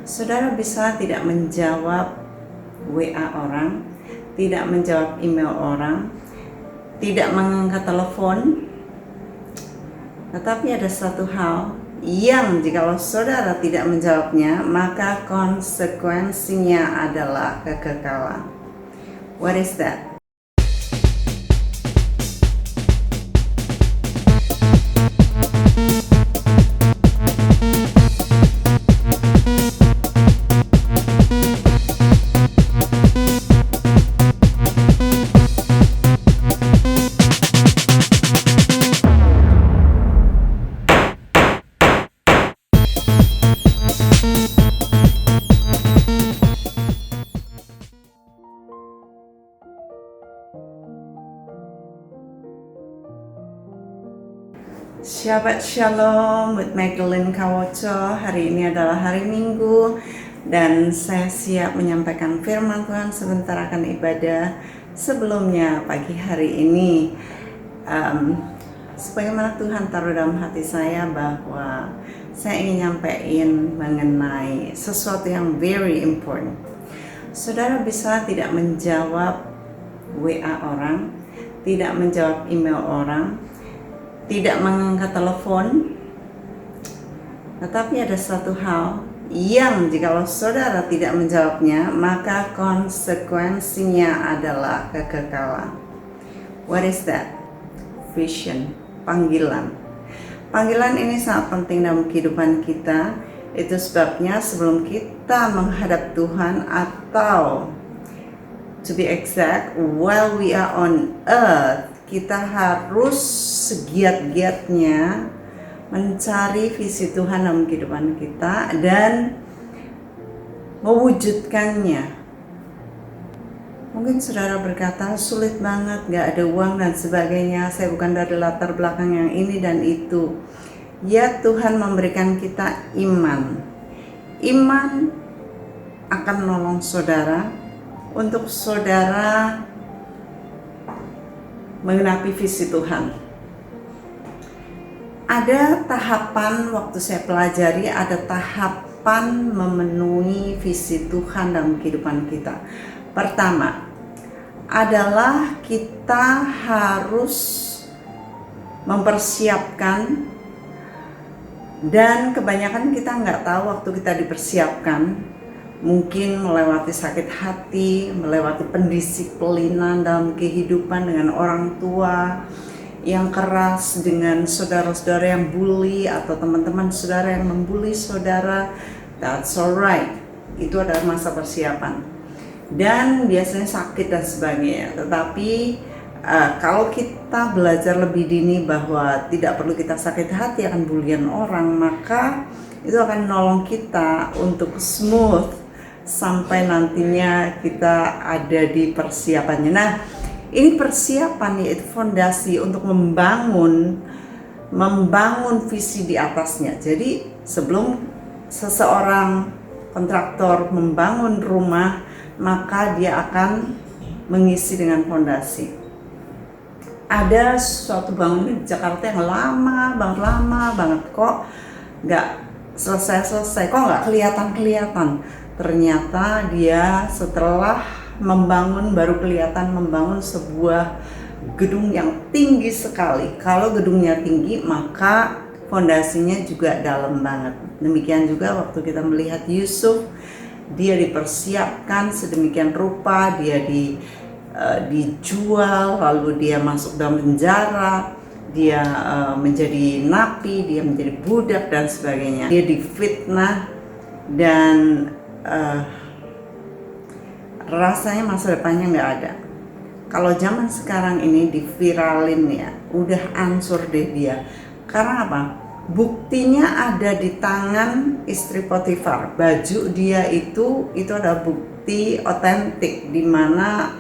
Saudara bisa tidak menjawab WA orang, tidak menjawab email orang, tidak mengangkat telepon, tetapi ada satu hal yang jikalau saudara tidak menjawabnya, maka konsekuensinya adalah kekekalan. What is that? Shabbat Shalom with Magdalene Kawoco. Hari ini adalah hari Minggu dan saya siap menyampaikan firman Tuhan sebentar akan ibadah. Sebelumnya pagi hari ini sebagaimana Tuhan taruh dalam hati saya bahwa saya ingin nyampein mengenai sesuatu yang very important. Saudara bisa tidak menjawab WA orang, tidak menjawab email orang, tidak mengangkat telepon, tetapi ada satu hal yang jikalau saudara tidak menjawabnya, maka konsekuensinya adalah kekekalan. What is that? Vision, panggilan. Panggilan ini sangat penting dalam kehidupan kita. Itu sebabnya sebelum kita menghadap Tuhan, atau to be exact, while we are on earth, kita harus segiat-giatnya mencari visi Tuhan dalam kehidupan kita dan mewujudkannya. Mungkin saudara berkata, sulit banget, gak ada uang dan sebagainya, saya bukan dari latar belakang yang ini dan itu. Ya, Tuhan memberikan kita iman. Iman akan menolong saudara untuk saudara menggenapi visi Tuhan. Ada tahapan, waktu saya pelajari, ada tahapan memenuhi visi Tuhan dalam kehidupan kita. Pertama adalah kita harus mempersiapkan, dan kebanyakan kita nggak tahu waktu kita dipersiapkan. Mungkin melewati sakit hati, melewati pendisiplinan dalam kehidupan dengan orang tua yang keras, dengan saudara-saudara yang bully atau teman-teman saudara yang membuli saudara. That's alright, itu adalah masa persiapan dan biasanya sakit dan sebagainya. Tetapi kalau kita belajar lebih dini bahwa tidak perlu kita sakit hati akan bulian orang, maka itu akan menolong kita untuk smooth sampai nantinya kita ada di persiapannya. Nah, ini persiapan, yaitu fondasi untuk membangun visi di atasnya. Jadi sebelum seseorang kontraktor membangun rumah, maka dia akan mengisi dengan fondasi. Ada suatu bangunan di Jakarta yang lama banget kok nggak selesai, kok nggak kelihatan. Ternyata dia setelah baru kelihatan membangun sebuah gedung yang tinggi sekali. Kalau gedungnya tinggi, maka fondasinya juga dalam banget. Demikian juga waktu kita melihat Yusuf, dia dipersiapkan sedemikian rupa, dia dijual, lalu dia masuk dalam penjara, dia menjadi napi, dia menjadi budak dan sebagainya. Dia difitnah dan rasanya masa depannya nggak ada. Kalau zaman sekarang ini diviralin ya, udah ansur deh dia. Karena apa? Buktinya ada di tangan istri Potifar. Baju dia itu ada bukti otentik di mana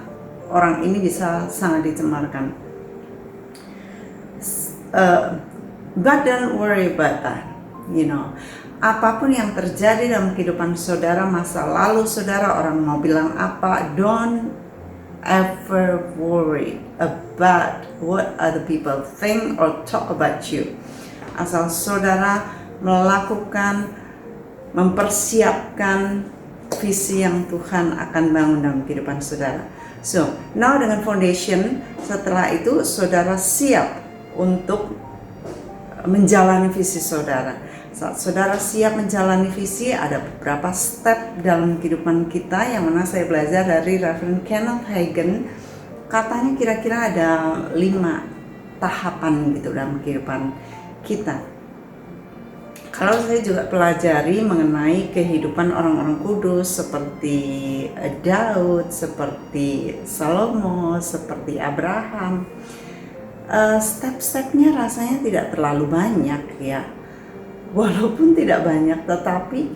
orang ini bisa sangat dicemarkan. But don't worry about that, Apapun yang terjadi dalam kehidupan saudara, masa lalu saudara, orang mau bilang apa, don't ever worry about what other people think or talk about you. Asal saudara melakukan mempersiapkan visi yang Tuhan akan bangun dalam kehidupan saudara. So, now dengan foundation, setelah itu saudara siap untuk menjalani visi saudara. Saat saudara siap menjalani visi, ada beberapa step dalam kehidupan kita yang mana saya belajar dari Reverend Kenneth Hagin. Katanya kira-kira ada 5 tahapan gitu dalam kehidupan kita. Kalau saya juga pelajari mengenai kehidupan orang-orang kudus seperti Daud, seperti Salomo, seperti Abraham, step-stepnya rasanya tidak terlalu banyak ya. Walaupun tidak banyak, tetapi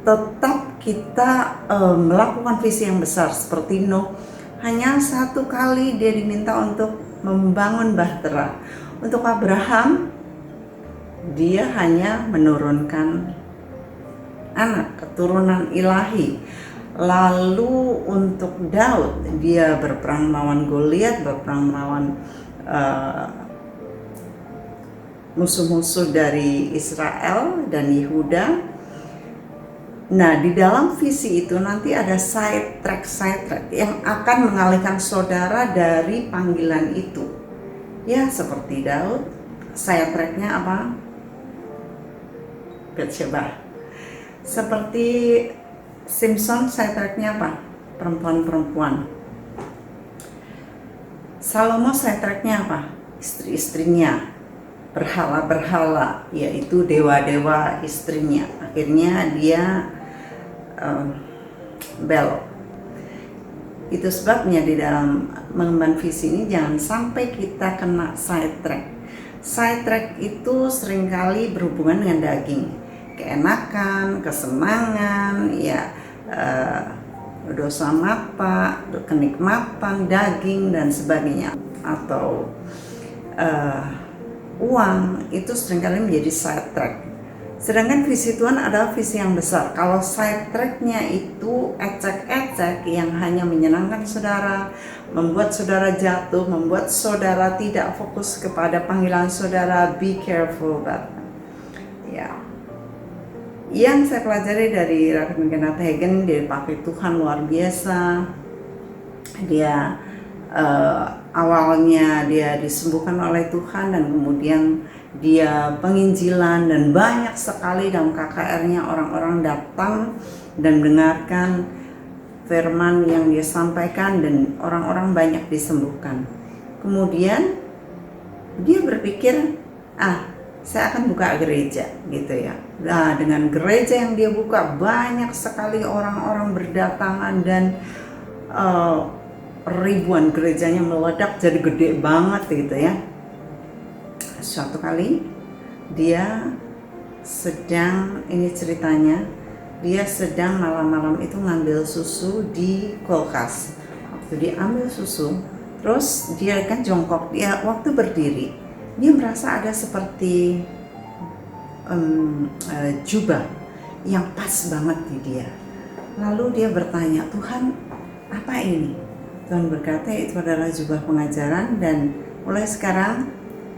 tetap kita melakukan visi yang besar seperti Nuh. Hanya 1 kali dia diminta untuk membangun bahtera. Untuk Abraham, dia hanya menurunkan anak, keturunan ilahi. Lalu untuk Daud, dia berperang melawan Goliat, berperang melawan musuh-musuh dari Israel dan Yehuda. Nah, di dalam visi itu nanti ada side track yang akan mengalihkan saudara dari panggilan itu. Ya, seperti Daud, side tracknya apa? Bathsheba. Seperti Simpson, side tracknya apa? Perempuan-perempuan. Salomo, side tracknya apa? Istri-istrinya. Berhala-berhala, yaitu dewa-dewa istrinya. Akhirnya dia belok. Itu sebabnya di dalam mengemban visi ini jangan sampai kita kena side track. Side track itu seringkali berhubungan dengan daging, keenakan, kesenangan, ya dosa mata, kenikmatan daging dan sebagainya, atau uang. Itu seringkali menjadi side track. Sedangkan visi Tuhan adalah visi yang besar. Kalau side tracknya itu ecek-ecek yang hanya menyenangkan saudara, membuat saudara jatuh, membuat saudara tidak fokus kepada panggilan saudara, be careful about that. Ya. Yang saya pelajari dari Reverend Kenneth Hagin, dia dipakai Tuhan luar biasa. Dia awalnya dia disembuhkan oleh Tuhan, dan kemudian dia penginjilan, dan banyak sekali dalam KKR-nya orang-orang datang dan mendengarkan firman yang dia sampaikan, dan orang-orang banyak disembuhkan. Kemudian dia berpikir, saya akan buka gereja gitu ya. Nah, dengan gereja yang dia buka, banyak sekali orang-orang berdatangan, dan ribuan, gerejanya meledak jadi gede banget gitu ya. Suatu kali dia sedang, ini ceritanya, dia sedang malam-malam itu ngambil susu di kulkas. Waktu dia ambil susu, terus dia kan jongkok, dia waktu berdiri, dia merasa ada seperti jubah yang pas banget di dia. Lalu dia bertanya, Tuhan, apa ini? Tuhan berkata, itu adalah jubah pengajaran, dan mulai sekarang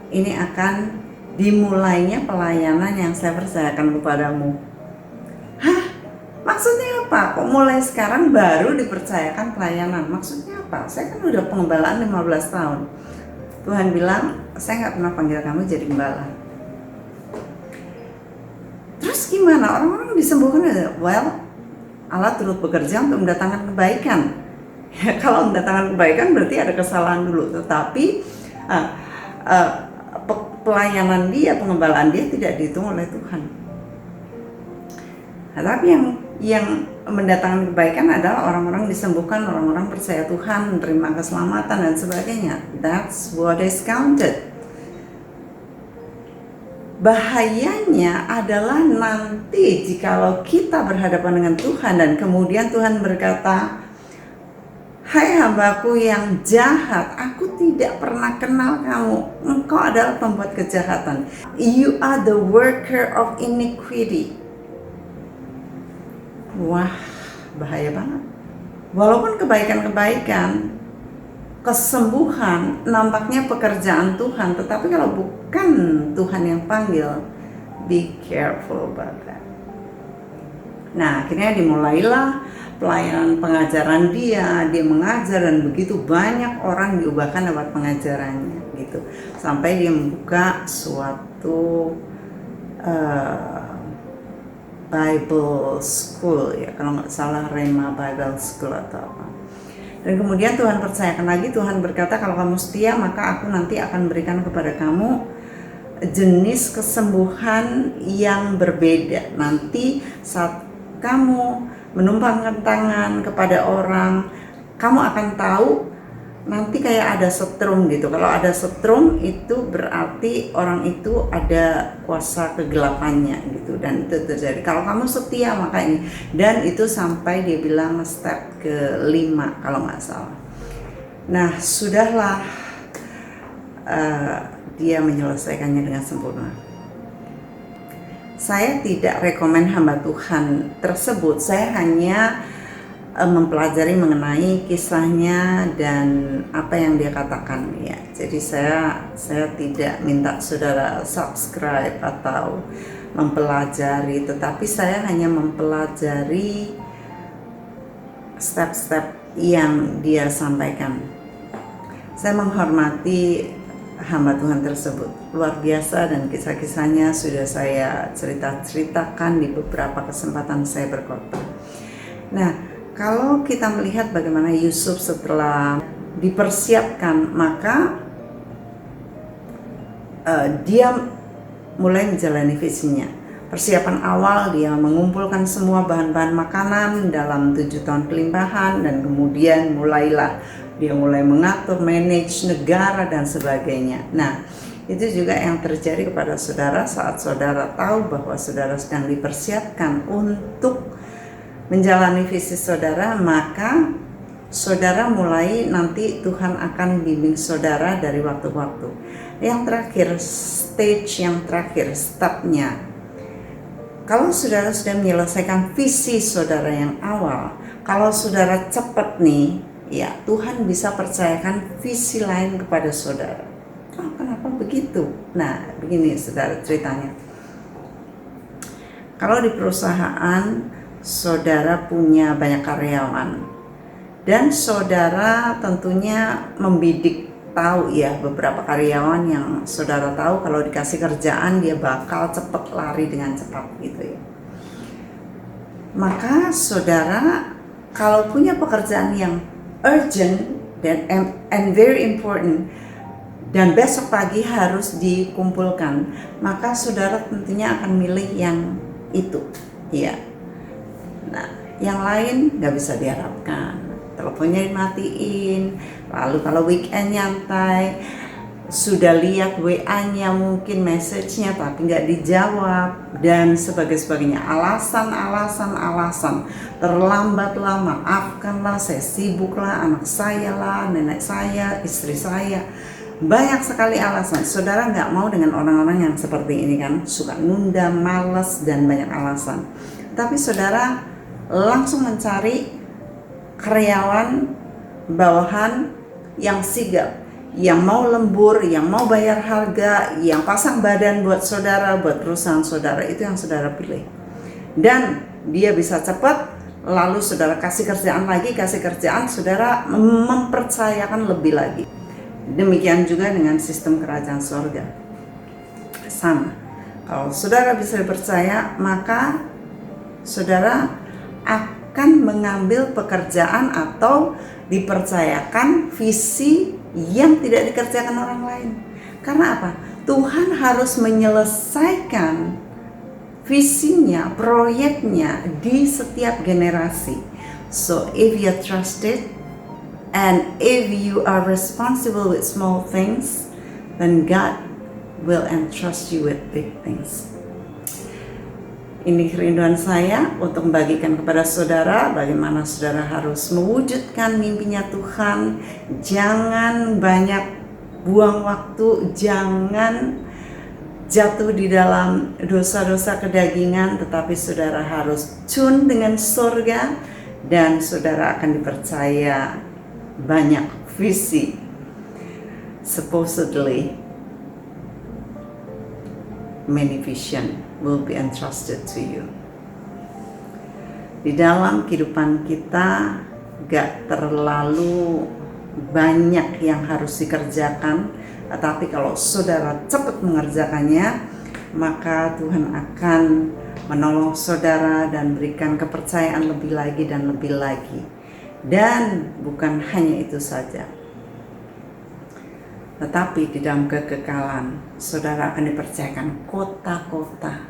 ini akan dimulainya pelayanan yang saya percayakan kepadamu. Hah? Maksudnya apa? Kok mulai sekarang baru dipercayakan pelayanan? Maksudnya apa? Saya kan udah pengembalaan 15 tahun. Tuhan bilang, saya gak pernah panggil kamu jadi gembala. Terus gimana? Orang-orang disembuhkan? Well, Allah turut bekerja untuk mendatangkan kebaikan. Kalau mendatangkan kebaikan berarti ada kesalahan dulu. Tetapi pelayanan dia, pengembalaan dia tidak dihitung oleh Tuhan. Tapi yang mendatangkan kebaikan adalah orang-orang disembuhkan, orang-orang percaya Tuhan, menerima keselamatan dan sebagainya. That's what is counted. Bahayanya adalah nanti jikalau kita berhadapan dengan Tuhan dan kemudian Tuhan berkata, hai hambaku yang jahat, aku tidak pernah kenal kamu. Engkau adalah pembuat kejahatan. You are the worker of iniquity. Wah, bahaya banget. Walaupun kebaikan-kebaikan, kesembuhan, nampaknya pekerjaan Tuhan, tetapi kalau bukan Tuhan yang panggil, be careful about that. Nah, akhirnya dimulailah pelayanan pengajaran dia mengajar, dan begitu banyak orang diubahkan lewat pengajarannya gitu. Sampai dia membuka suatu Bible School ya, kalau nggak salah Rema Bible School atau apa. Dan kemudian Tuhan percayakan lagi, Tuhan berkata, kalau kamu setia maka aku nanti akan berikan kepada kamu jenis kesembuhan yang berbeda. Nanti saat kamu menumpangkan tangan kepada orang, kamu akan tahu nanti kayak ada setrum gitu. Kalau ada setrum itu berarti orang itu ada kuasa kegelapannya gitu, dan itu terjadi. Kalau kamu setia maka ini, dan itu sampai dia bilang step ke-5 kalau nggak salah. Nah, sudahlah dia menyelesaikannya dengan sempurna. Saya tidak rekomen hamba Tuhan tersebut, saya hanya mempelajari mengenai kisahnya dan apa yang dia katakan ya. Jadi saya tidak minta saudara subscribe atau mempelajari, tetapi saya hanya mempelajari step-step yang dia sampaikan. Saya menghormati hamba Tuhan tersebut, luar biasa, dan kisah-kisahnya sudah saya ceritakan di beberapa kesempatan saya berkhotbah. Nah, kalau kita melihat bagaimana Yusuf setelah dipersiapkan, maka dia mulai menjalani visinya. Persiapan awal dia mengumpulkan semua bahan-bahan makanan dalam 7 tahun kelimpahan, dan kemudian mulailah dia mulai mengatur, manage negara dan sebagainya. Nah, itu juga yang terjadi kepada saudara saat saudara tahu bahwa saudara sedang dipersiapkan untuk menjalani visi saudara, maka saudara mulai nanti Tuhan akan bimbing saudara dari waktu ke waktu. Yang terakhir, stage yang terakhir, stepnya. Kalau saudara sudah menyelesaikan visi saudara yang awal, kalau saudara cepat nih, ya Tuhan bisa percayakan visi lain kepada saudara. Oh, kenapa begitu? Nah, begini saudara ceritanya. Kalau di perusahaan saudara punya banyak karyawan, dan saudara tentunya membidik, tahu ya beberapa karyawan yang saudara tahu kalau dikasih kerjaan dia bakal cepet lari dengan cepat gitu ya. Maka saudara kalau punya pekerjaan yang urgent dan and very important, dan besok pagi harus dikumpulkan, maka saudara tentunya akan milih yang itu ya. Nah, yang lain nggak bisa diharapkan, teleponnya dimatiin, lalu kalau weekend nyantai, sudah lihat WA-nya mungkin message-nya tapi nggak dijawab dan sebagainya. Alasan, terlambat lah, maafkanlah, saya sibuk lah, anak saya lah, nenek saya, istri saya. Banyak sekali alasan. Saudara nggak mau dengan orang-orang yang seperti ini kan, suka nunda, malas, dan banyak alasan. Tapi saudara langsung mencari karyawan bawahan yang sigap, yang mau lembur, yang mau bayar harga, yang pasang badan buat saudara, buat perusahaan saudara. Itu yang saudara pilih. Dan dia bisa cepat, lalu saudara kasih kerjaan, saudara mempercayakan lebih lagi. Demikian juga dengan sistem kerajaan surga. Sama. Kalau saudara bisa dipercaya, maka saudara akan mengambil pekerjaan atau dipercayakan visi yang tidak dikerjakan orang lain. Karena apa? Tuhan harus menyelesaikan visinya, proyeknya di setiap generasi. So if you are trusted and if you are responsible with small things, then God will entrust you with big things. Ini kerinduan saya untuk membagikan kepada saudara bagaimana saudara harus mewujudkan mimpinya Tuhan. Jangan banyak buang waktu, jangan jatuh di dalam dosa-dosa kedagingan, tetapi saudara harus tune dengan surga dan saudara akan dipercaya banyak visi. Supposedly many vision will be entrusted to you. Di dalam kehidupan kita gak terlalu banyak yang harus dikerjakan, tetapi kalau saudara cepat mengerjakannya, maka Tuhan akan menolong saudara dan berikan kepercayaan lebih lagi dan lebih lagi. Dan bukan hanya itu saja, tetapi di dalam kekekalan saudara akan dipercayakan kota-kota,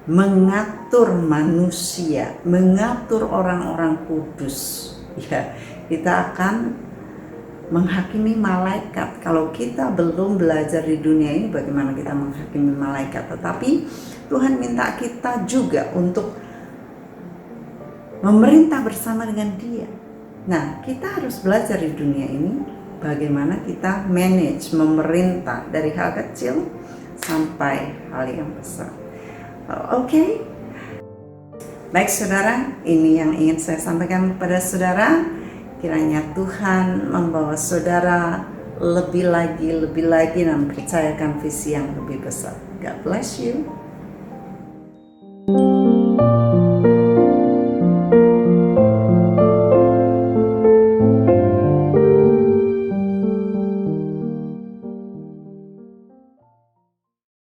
mengatur manusia, mengatur orang-orang kudus. Ya, kita akan menghakimi malaikat. Kalau kita belum belajar di dunia ini bagaimana kita menghakimi malaikat, tetapi Tuhan minta kita juga untuk memerintah bersama dengan Dia. Nah, kita harus belajar di dunia ini bagaimana kita manage, memerintah dari hal kecil sampai hal yang besar. Oke. Baik saudara, ini yang ingin saya sampaikan kepada saudara. Kiranya Tuhan membawa saudara lebih lagi dan percayakan visi yang lebih besar. God bless you.